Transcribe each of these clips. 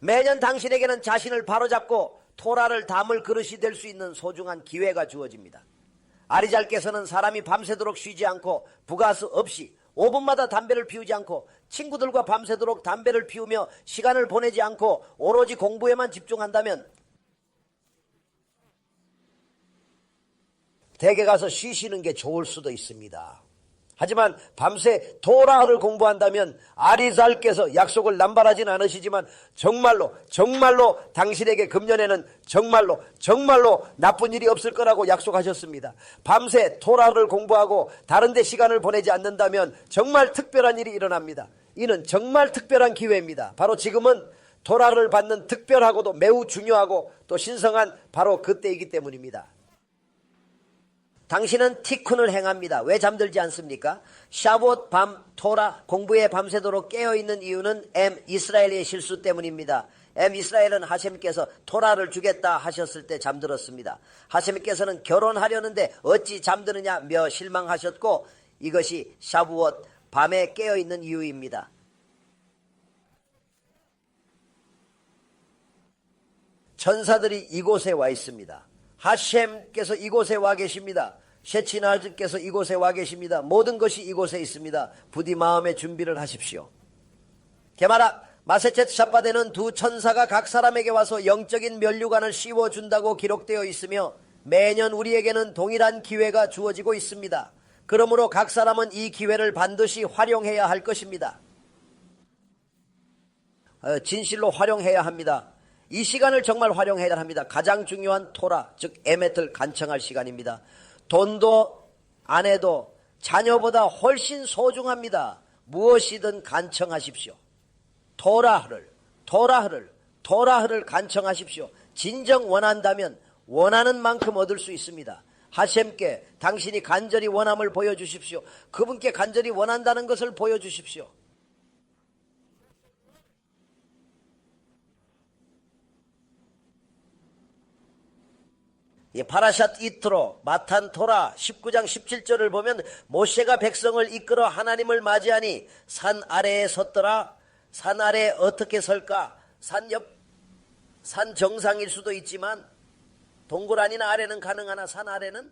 매년 당신에게는 자신을 바로잡고 토라를 담을 그릇이 될 수 있는 소중한 기회가 주어집니다. 아리잘께서는 사람이 밤새도록 쉬지 않고 부가스 없이 5분마다 담배를 피우지 않고 친구들과 밤새도록 담배를 피우며 시간을 보내지 않고 오로지 공부에만 집중한다면 댁에 가서 쉬시는 게 좋을 수도 있습니다. 하지만 밤새 토라를 공부한다면 아리잘께서 약속을 남발하진 않으시지만 정말로 당신에게 금년에는 정말로 나쁜 일이 없을 거라고 약속하셨습니다. 밤새 토라를 공부하고 다른 데 시간을 보내지 않는다면 정말 특별한 일이 일어납니다. 이는 정말 특별한 기회입니다. 바로 지금은 토라를 받는 특별하고도 매우 중요하고 또 신성한 바로 그때이기 때문입니다. 당신은 티쿤을 행합니다. 왜 잠들지 않습니까? 샤봇 밤 토라 공부에 밤새도록 깨어있는 이유는 이스라엘의 실수 때문입니다. 이스라엘은 하셈께서 토라를 주겠다 하셨을 때 잠들었습니다. 하셈께서는 결혼하려는데 어찌 잠드느냐며 실망하셨고 이것이 샤부엇 밤에 깨어있는 이유입니다. 천사들이 이곳에 와 있습니다. 하셈께서 이곳에 와 계십니다. 셰치나즈께서 이곳에 와 계십니다. 모든 것이 이곳에 있습니다. 부디 마음의 준비를 하십시오. 게마라 마세쳇 샷바데는 두 천사가 각 사람에게 와서 영적인 면류관을 씌워준다고 기록되어 있으며 매년 우리에게는 동일한 기회가 주어지고 있습니다. 그러므로 각 사람은 이 기회를 반드시 활용해야 할 것입니다. 진실로 활용해야 합니다. 이 시간을 정말 활용해야 합니다. 가장 중요한 토라, 즉 에멧을 간청할 시간입니다. 돈도 아내도 자녀보다 훨씬 소중합니다. 무엇이든 간청하십시오. 토라흐를 간청하십시오. 진정 원한다면 원하는 만큼 얻을 수 있습니다. 하셈께 당신이 간절히 원함을 보여주십시오. 그분께 간절히 원한다는 것을 보여주십시오. 파라샷 이트로 마탄 토라 19장 17절을 보면 모세가 백성을 이끌어 하나님을 맞이하니 산 아래에 섰더라. 산 아래에 어떻게 설까? 산 정상일 수도 있지만 동굴 아니나 아래는 가능하나 산 아래는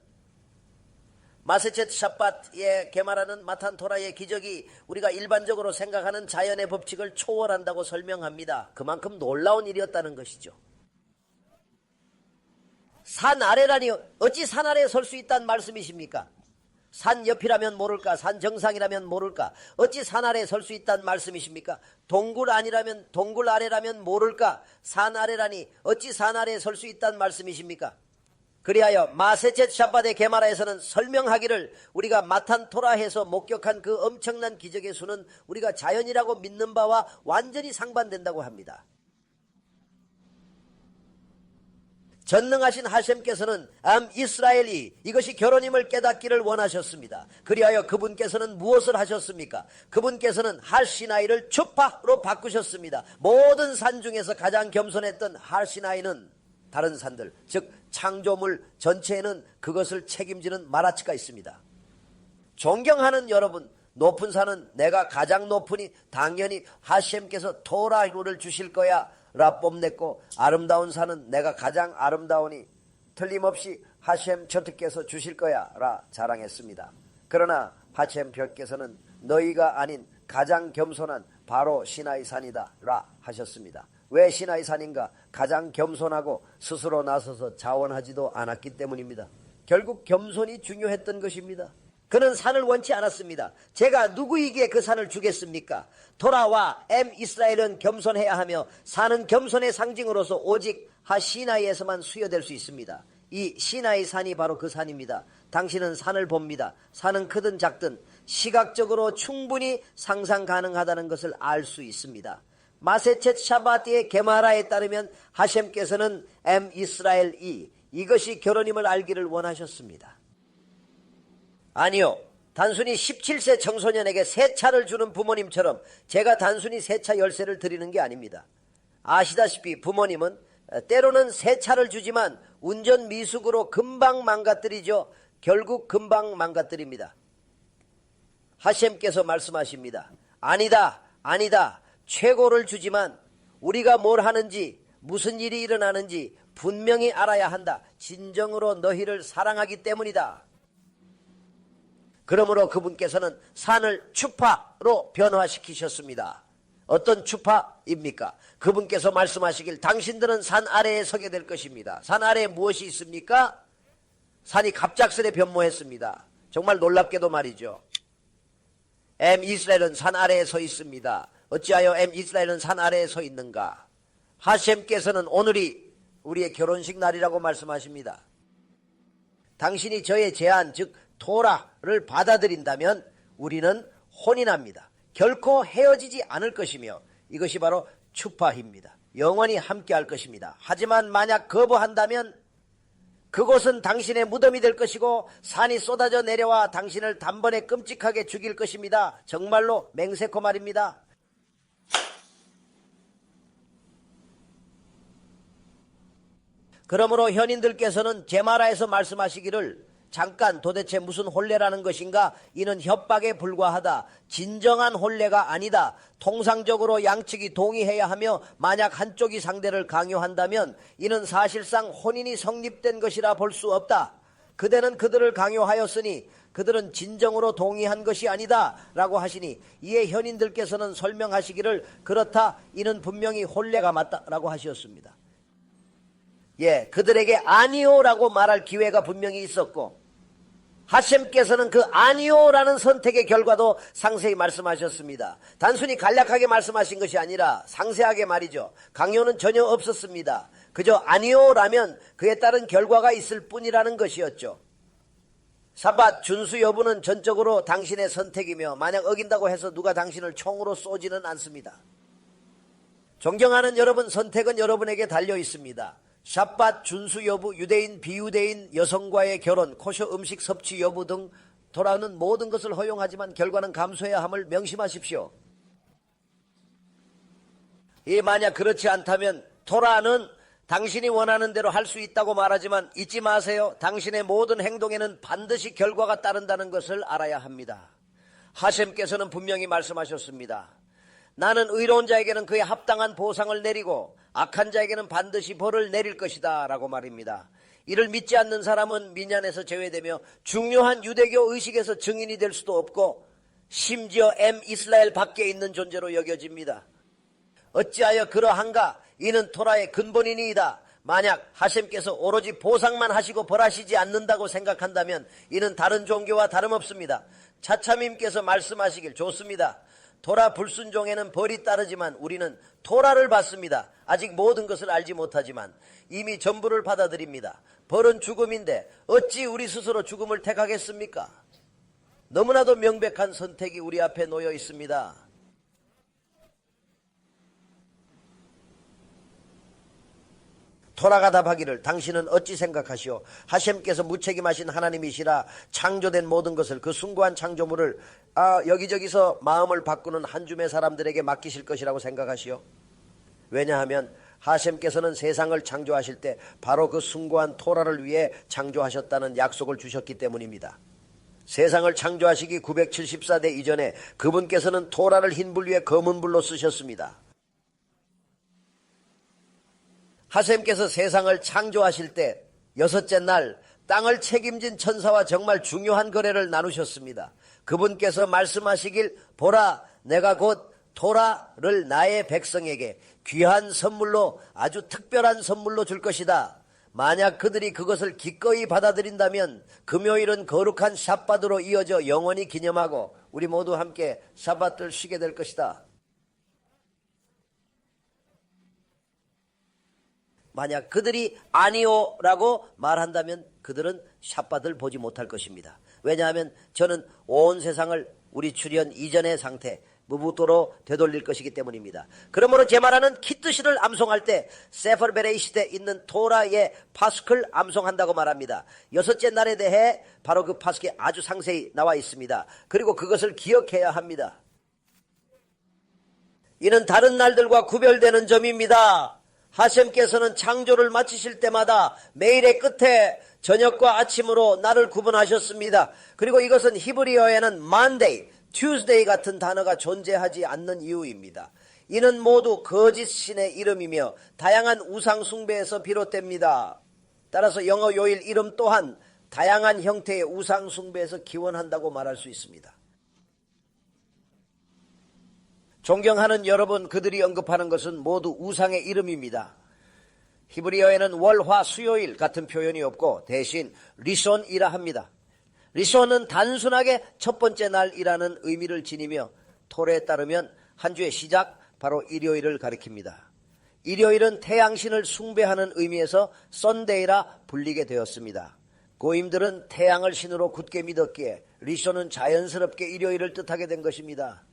마세쳇 샷밧에 게말하는 마탄 토라의 기적이 우리가 일반적으로 생각하는 자연의 법칙을 초월한다고 설명합니다. 그만큼 놀라운 일이었다는 것이죠. 산 아래라니 어찌 산 아래에 설 수 있다는 말씀이십니까? 산 옆이라면 모를까? 산 정상이라면 모를까? 어찌 산 아래에 설 수 있다는 말씀이십니까? 동굴 아래라면 모를까? 산 아래라니 어찌 산 아래에 설 수 있다는 말씀이십니까? 그리하여 마세쳇 샷밧의 게마라에서는 설명하기를 우리가 마탄 토라에서 목격한 그 엄청난 기적의 수는 우리가 자연이라고 믿는 바와 완전히 상반된다고 합니다. 전능하신 하셈께서는 이스라엘이 이것이 결혼임을 깨닫기를 원하셨습니다. 그리하여 그분께서는 무엇을 하셨습니까? 그분께서는 할시나이를 추파로 바꾸셨습니다. 모든 산 중에서 가장 겸손했던 할시나이는 다른 산들, 즉 창조물 전체에는 그것을 책임지는 마라치가 있습니다. 존경하는 여러분, 높은 산은 내가 가장 높으니 당연히 하셈께서 토라를 주실 거야 라 뽐냈고, 아름다운 산은 내가 가장 아름다우니 틀림없이 하셈 저트께서 주실 거야 라 자랑했습니다. 그러나 하셈 벽께서는 너희가 아닌 가장 겸손한 바로 시나이 산이다 라 하셨습니다. 왜 시나이 산인가? 가장 겸손하고 스스로 나서서 자원하지도 않았기 때문입니다. 결국 겸손이 중요했던 것입니다. 그는 산을 원치 않았습니다. 제가 누구에게 그 산을 주겠습니까? 토라와 이스라엘은 겸손해야 하며 산은 겸손의 상징으로서 오직 시나이에서만 수여될 수 있습니다. 이 시나이 산이 바로 그 산입니다. 당신은 산을 봅니다. 산은 크든 작든 시각적으로 충분히 상상 가능하다는 것을 알 수 있습니다. 마세쳇 샷밧의 게마라에 따르면 하셈께서는 이스라엘이 이것이 결혼임을 알기를 원하셨습니다. 아니요, 단순히 17세 청소년에게 새 차를 주는 부모님처럼 제가 단순히 새 차 열쇠를 드리는 게 아닙니다. 아시다시피 부모님은 때로는 새 차를 주지만 운전 미숙으로 금방 망가뜨리죠. 결국 금방 망가뜨립니다. 하셈께서 말씀하십니다. 아니다, 최고를 주지만 우리가 뭘 하는지 무슨 일이 일어나는지 분명히 알아야 한다. 진정으로 너희를 사랑하기 때문이다. 그러므로 그분께서는 산을 추파로 변화시키셨습니다. 어떤 추파입니까? 그분께서 말씀하시길 당신들은 산 아래에 서게 될 것입니다. 산 아래에 무엇이 있습니까? 산이 갑작스레 변모했습니다. 정말 놀랍게도 말이죠. 이스라엘은 산 아래에 서 있습니다. 어찌하여 이스라엘은 산 아래에 서 있는가? 하셈께서는 오늘이 우리의 결혼식 날이라고 말씀하십니다. 당신이 저의 제안 즉 토라를 받아들인다면 우리는 혼인합니다. 결코 헤어지지 않을 것이며 이것이 바로 추파입니다. 영원히 함께할 것입니다. 하지만 만약 거부한다면 그곳은 당신의 무덤이 될 것이고 산이 쏟아져 내려와 당신을 단번에 끔찍하게 죽일 것입니다. 정말로 맹세코 말입니다. 그러므로 현인들께서는 제마라에서 말씀하시기를 잠깐 도대체 무슨 혼례라는 것인가? 이는 협박에 불과하다. 진정한 혼례가 아니다. 통상적으로 양측이 동의해야 하며 만약 한쪽이 상대를 강요한다면 이는 사실상 혼인이 성립된 것이라 볼 수 없다. 그대는 그들을 강요하였으니 그들은 진정으로 동의한 것이 아니다 라고 하시니 이에 현인들께서는 설명하시기를 그렇다. 이는 분명히 혼례가 맞다 라고 하셨습니다. 예, 그들에게 아니오라고 말할 기회가 분명히 있었고 하셈께서는 그 아니오라는 선택의 결과도 상세히 말씀하셨습니다. 단순히 간략하게 말씀하신 것이 아니라 상세하게 말이죠. 강요는 전혀 없었습니다. 그저 아니오라면 그에 따른 결과가 있을 뿐이라는 것이었죠. sabbat 준수 여부는 전적으로 당신의 선택이며 만약 어긴다고 해서 누가 당신을 총으로 쏘지는 않습니다. 존경하는 여러분, 선택은 여러분에게 달려 있습니다. 샤밧 준수 여부, 유대인, 비유대인, 여성과의 결혼, 코셔 음식 섭취 여부 등 토라는 모든 것을 허용하지만 결과는 감수해야 함을 명심하십시오. 만약 그렇지 않다면 토라는 당신이 원하는 대로 할 수 있다고 말하지만 잊지 마세요. 당신의 모든 행동에는 반드시 결과가 따른다는 것을 알아야 합니다. 하셈께서는 분명히 말씀하셨습니다. 나는 의로운 자에게는 그에 합당한 보상을 내리고 악한 자에게는 반드시 벌을 내릴 것이다 라고 말입니다. 이를 믿지 않는 사람은 민ян에서 제외되며 중요한 유대교 의식에서 증인이 될 수도 없고 심지어 이스라엘 밖에 있는 존재로 여겨집니다. 어찌하여 그러한가? 이는 토라의 근본이니이다. 만약 하셈께서 오로지 보상만 하시고 벌하시지 않는다고 생각한다면 이는 다른 종교와 다름없습니다. 차참님께서 말씀하시길 좋습니다. 토라 불순종에는 벌이 따르지만 우리는 토라를 받습니다. 아직 모든 것을 알지 못하지만 이미 전부를 받아들입니다. 벌은 죽음인데 어찌 우리 스스로 죽음을 택하겠습니까? 너무나도 명백한 선택이 우리 앞에 놓여 있습니다. 토라가 답하기를 당신은 어찌 생각하시오? 하셈께서 무책임하신 하나님이시라 창조된 모든 것을 그 숭고한 창조물을 여기저기서 마음을 바꾸는 한 줌의 사람들에게 맡기실 것이라고 생각하시오? 왜냐하면 하셈께서는 세상을 창조하실 때 바로 그 숭고한 토라를 위해 창조하셨다는 약속을 주셨기 때문입니다. 세상을 창조하시기 974대 이전에 그분께서는 토라를 흰불 위에 검은 불로 쓰셨습니다. 하셈께서 세상을 창조하실 때 여섯째 날 땅을 책임진 천사와 정말 중요한 거래를 나누셨습니다. 그분께서 말씀하시길 보라 내가 곧 토라를 나의 백성에게 귀한 선물로 아주 특별한 선물로 줄 것이다. 만약 그들이 그것을 기꺼이 받아들인다면 금요일은 거룩한 샤밧으로 이어져 영원히 기념하고 우리 모두 함께 샤밧을 쉬게 될 것이다. 만약 그들이 아니오라고 말한다면 그들은 샤밧을 보지 못할 것입니다. 왜냐하면 저는 온 세상을 우리 출현 이전의 상태 무부도로 되돌릴 것이기 때문입니다. 그러므로 제 말하는 키트시를 암송할 때 세퍼 베레이시트에 있는 토라의 파스클 암송한다고 말합니다. 여섯째 날에 대해 바로 그 파스클이 아주 상세히 나와 있습니다. 그리고 그것을 기억해야 합니다. 이는 다른 날들과 구별되는 점입니다. 하셈께서는 창조를 마치실 때마다 매일의 끝에 저녁과 아침으로 날을 구분하셨습니다. 그리고 이것은 히브리어에는 Monday, Tuesday 같은 단어가 존재하지 않는 이유입니다. 이는 모두 거짓 신의 이름이며 다양한 우상 숭배에서 비롯됩니다. 따라서 영어 요일 이름 또한 다양한 형태의 우상 숭배에서 기원한다고 말할 수 있습니다. 존경하는 여러분, 그들이 언급하는 것은 모두 우상의 이름입니다. 히브리어에는 월, 화, 수요일 같은 표현이 없고 대신 리손이라 합니다. 리손은 단순하게 첫 번째 날이라는 의미를 지니며 토레에 따르면 한 주의 시작, 바로 일요일을 가리킵니다. 일요일은 태양신을 숭배하는 의미에서 썬데이라 불리게 되었습니다. 고임들은 태양을 신으로 굳게 믿었기에 리손은 자연스럽게 일요일을 뜻하게 된 것입니다.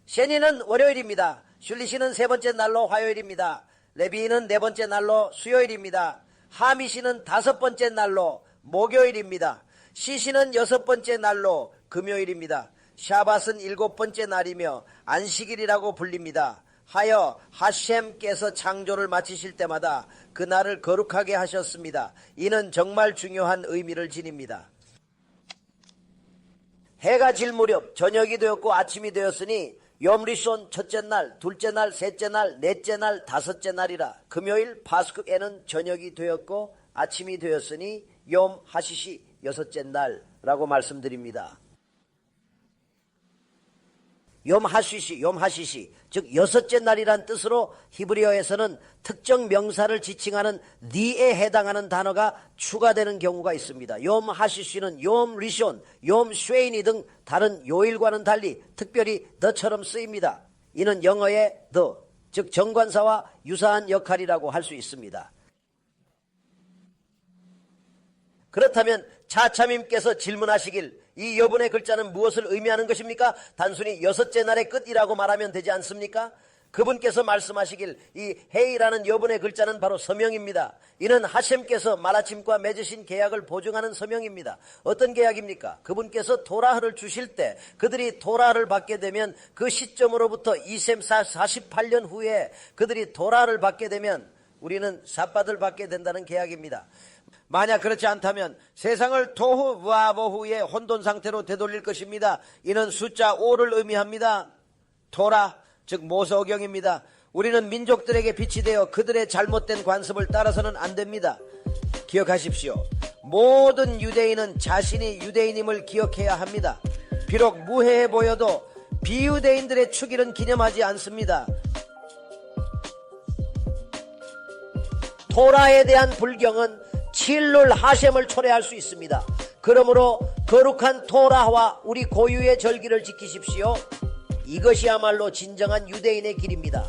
셰니는 월요일입니다. 슐리시는 세 번째 날로 화요일입니다. 레비는 네 번째 날로 수요일입니다. 하미시는 다섯 번째 날로 목요일입니다. 시시는 여섯 번째 날로 금요일입니다. 샤밧은 일곱 번째 날이며 안식일이라고 불립니다. 하여 하셴께서 창조를 마치실 때마다 그 날을 거룩하게 하셨습니다. 이는 정말 중요한 의미를 지닙니다. 해가 질 무렵 저녁이 되었고 아침이 되었으니 욤리손 첫째 날, 둘째 날, 셋째 날, 넷째 날, 다섯째 날이라. 금요일 파스크에는 저녁이 되었고 아침이 되었으니 욤 하시시 여섯째 날라고 말씀드립니다. 욤 하시시, 즉 여섯째 날이란 뜻으로 히브리어에서는 특정 명사를 지칭하는 니에 해당하는 단어가 추가되는 경우가 있습니다. 욤 하시시는 욤 리손, 욤 쉐이니 등 다른 요일과는 달리 특별히 the처럼 쓰입니다. 이는 영어의 the, 즉 정관사와 유사한 역할이라고 할 수 있습니다. 그렇다면 차참님께서 질문하시길 이 여분의 글자는 무엇을 의미하는 것입니까? 단순히 여섯째 날의 끝이라고 말하면 되지 않습니까? 그분께서 말씀하시길 이 헤이라는 여분의 글자는 바로 서명입니다. 이는 하셴께서 말아침과 맺으신 계약을 보증하는 서명입니다. 어떤 계약입니까? 그분께서 토라흐를 주실 때 그들이 토라흐를 받게 되면 그 시점으로부터 48년 후에 그들이 토라흐를 받게 되면 우리는 삿바들 받게 된다는 계약입니다. 만약 그렇지 않다면 세상을 토후 브아보후의 혼돈 상태로 되돌릴 것입니다. 이는 숫자 5를 의미합니다. 토라, 즉 모세오경입니다. 우리는 민족들에게 빛이 되어 그들의 잘못된 관습을 따라서는 안 됩니다. 기억하십시오. 모든 유대인은 자신이 유대인임을 기억해야 합니다. 비록 무해해 보여도 비유대인들의 축일은 기념하지 않습니다. 토라에 대한 불경은 칠룰 하셴을 초래할 수 있습니다. 그러므로 거룩한 토라와 우리 고유의 절기를 지키십시오. 이것이야말로 진정한 유대인의 길입니다.